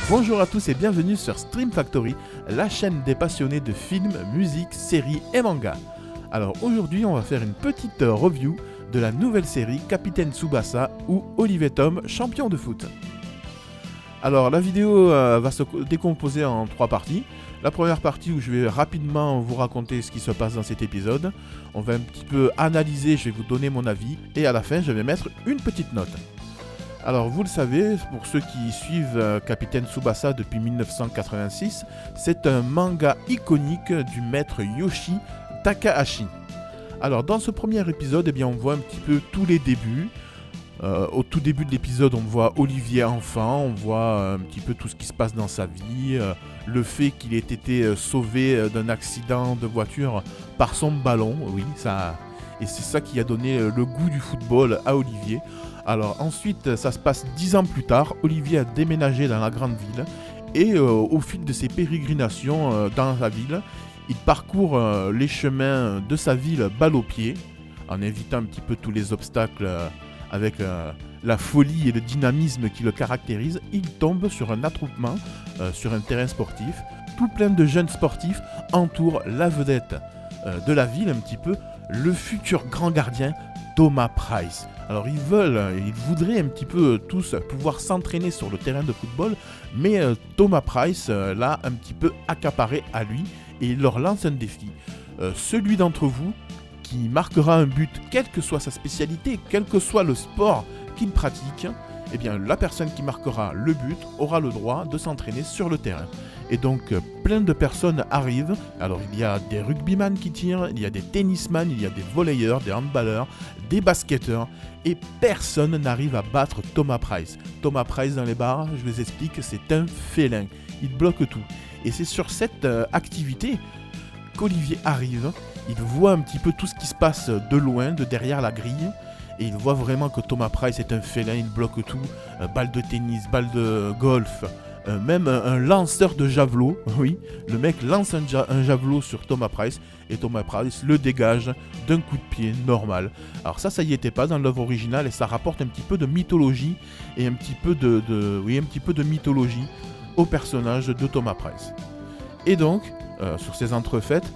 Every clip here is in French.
Bonjour à tous et bienvenue sur Stream Factory, la chaîne des passionnés de films, musique, séries et mangas. Alors aujourd'hui on va faire une petite review de la nouvelle série Capitaine Tsubasa ou Olivier Tom, champion de foot. Alors la vidéo va se décomposer en 3 parties. La première partie où je vais rapidement vous raconter ce qui se passe dans cet épisode. On va un petit peu analyser, je vais vous donner mon avis et à la fin je vais mettre une petite note. Alors vous le savez, pour ceux qui suivent Capitaine Tsubasa depuis 1986, c'est un manga iconique du maître Yoshi Takahashi. Alors dans ce premier épisode, on voit un petit peu tous les débuts. Au tout début de l'épisode, on voit Olivier enfant, on voit un petit peu tout ce qui se passe dans sa vie, le fait qu'il ait été sauvé d'un accident de voiture par son ballon, oui, ça, et c'est ça qui a donné le goût du football à Olivier. Alors ensuite, ça se passe 10 ans plus tard, Olivier a déménagé dans la grande ville, et au fil de ses pérégrinations dans la ville, il parcourt les chemins de sa ville balle au pied, en évitant un petit peu tous les obstacles avec la folie et le dynamisme qui le caractérisent. Il tombe sur un attroupement, sur un terrain sportif. Tout plein de jeunes sportifs entourent la vedette de la ville, un petit peu, le futur grand gardien Thomas Price. Alors ils voudraient un petit peu tous pouvoir s'entraîner sur le terrain de football, mais Thomas Price l'a un petit peu accaparé à lui et il leur lance un défi. Celui d'entre vous qui marquera un but, quelle que soit sa spécialité, quel que soit le sport qu'il pratique, eh bien la personne qui marquera le but aura le droit de s'entraîner sur le terrain. Et donc plein de personnes arrivent. Alors il y a des rugbyman qui tirent, il y a des tennisman, il y a des volleyeurs, des handballeurs, des basketteurs, et personne n'arrive à battre Thomas Price. Thomas Price dans les bars, je vous explique, c'est un félin. Il bloque tout. Et c'est sur cette activité qu'Olivier arrive. Il voit un petit peu tout ce qui se passe de loin, de derrière la grille, et il voit vraiment que Thomas Price est un félin, il bloque tout, balle de tennis, balle de golf, même un lanceur de javelot, oui, le mec lance un javelot sur Thomas Price, et Thomas Price le dégage d'un coup de pied normal. Alors ça y était pas dans l'œuvre originale, et ça rapporte un petit peu de mythologie, et un petit peu de mythologie au personnage de Thomas Price. Et donc, sur ces entrefaites,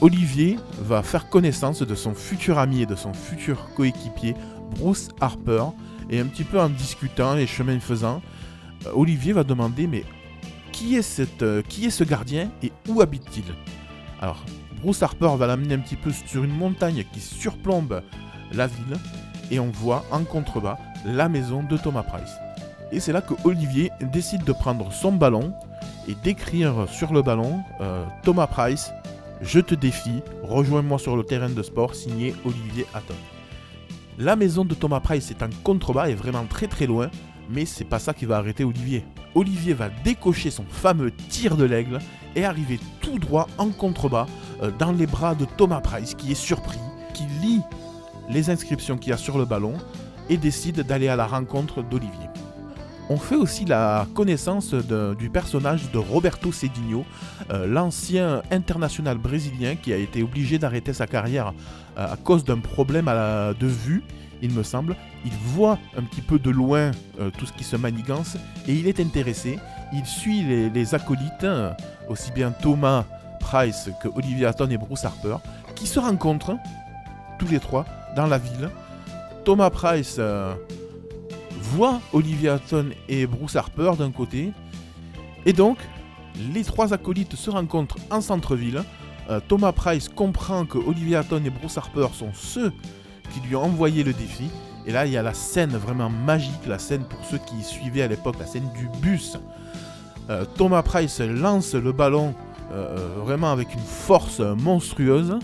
Olivier va faire connaissance de son futur ami et de son futur coéquipier, Bruce Harper, et un petit peu en discutant et chemin faisant, Olivier va demander mais qui est ce gardien et où habite-t-il? Alors, Bruce Harper va l'amener un petit peu sur une montagne qui surplombe la ville, et on voit en contrebas la maison de Thomas Price. Et c'est là que Olivier décide de prendre son ballon et d'écrire sur le ballon Thomas Price, je te défie, rejoins-moi sur le terrain de sport, signé Olivier Hatton. La maison de Thomas Price est en contrebas et vraiment très très loin, mais c'est pas ça qui va arrêter Olivier. Olivier va décocher son fameux tir de l'aigle et arriver tout droit en contrebas dans les bras de Thomas Price qui est surpris, qui lit les inscriptions qu'il y a sur le ballon et décide d'aller à la rencontre d'Olivier. On fait aussi la connaissance du personnage de Roberto Cedinho, l'ancien international brésilien qui a été obligé d'arrêter sa carrière à cause d'un problème de vue, il me semble. Il voit un petit peu de loin tout ce qui se manigance et il est intéressé. Il suit les acolytes, aussi bien Thomas Price que Olivier Hatton et Bruce Harper, qui se rencontrent tous les trois dans la ville. Thomas Price voit Olivier Hatton et Bruce Harper d'un côté, et donc les trois acolytes se rencontrent en centre-ville. Thomas Price comprend que Olivier Hatton et Bruce Harper sont ceux qui lui ont envoyé le défi, et là il y a la scène vraiment magique, la scène pour ceux qui suivaient à l'époque, la scène du bus. Thomas Price lance le ballon vraiment avec une force monstrueuse.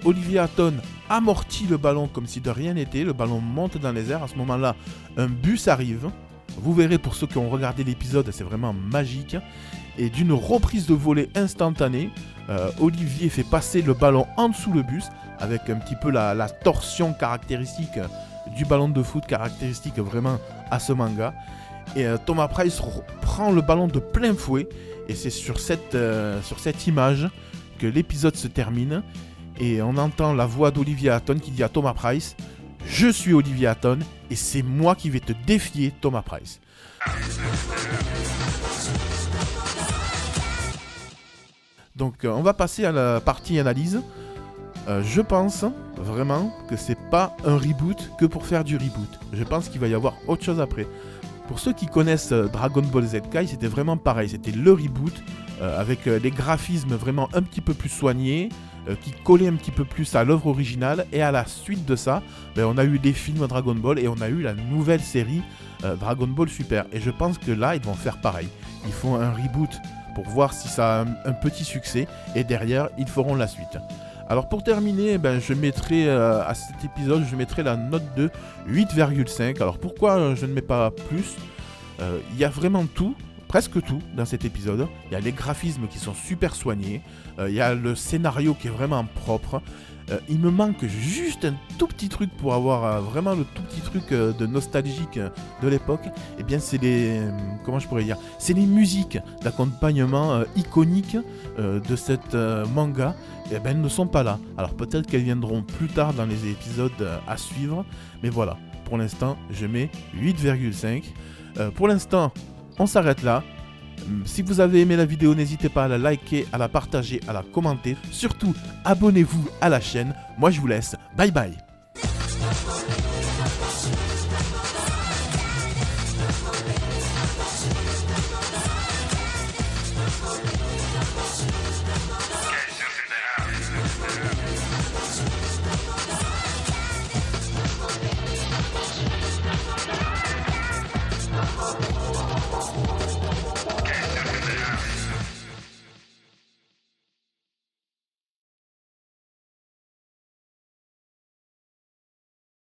Olivier Hatton amortit le ballon comme si de rien n'était, le ballon monte dans les airs, à ce moment-là, un bus arrive, vous verrez pour ceux qui ont regardé l'épisode, c'est vraiment magique, et d'une reprise de volée instantanée, Olivier fait passer le ballon en dessous le bus, avec un petit peu la torsion caractéristique du ballon de foot, caractéristique vraiment à ce manga, et Thomas Price prend le ballon de plein fouet, et c'est sur cette image que l'épisode se termine. Et on entend la voix d'Olivier Hatton qui dit à Thomas Price « je suis Olivier Hatton et c'est moi qui vais te défier Thomas Price. Donc on va passer à la partie analyse. Je pense vraiment que c'est pas un reboot que pour faire du reboot. Je pense qu'il va y avoir autre chose après. Pour ceux qui connaissent Dragon Ball Z Kai, c'était vraiment pareil. C'était le reboot avec des graphismes vraiment un petit peu plus soignés, qui collaient un petit peu plus à l'œuvre originale. Et à la suite de ça, on a eu des films Dragon Ball et on a eu la nouvelle série Dragon Ball Super. Et je pense que là, ils vont faire pareil. Ils font un reboot pour voir si ça a un petit succès. Et derrière, ils feront la suite. Alors pour terminer, je mettrai à cet épisode, je mettrai la note de 8,5. Alors pourquoi je ne mets pas plus? Il y a vraiment tout, presque tout dans cet épisode. Il y a les graphismes qui sont super soignés, il y a le scénario qui est vraiment propre. Il me manque juste un tout petit truc pour avoir vraiment le tout petit truc de nostalgique de l'époque. Et bien c'est les, comment je pourrais dire, c'est les musiques d'accompagnement iconiques de cette manga. Et elles ne sont pas là. Alors peut-être qu'elles viendront plus tard dans les épisodes à suivre. Mais voilà, pour l'instant je mets 8,5. Pour l'instant on s'arrête là. Si vous avez aimé la vidéo, n'hésitez pas à la liker, à la partager, à la commenter. Surtout, abonnez-vous à la chaîne. Moi, je vous laisse. Bye bye.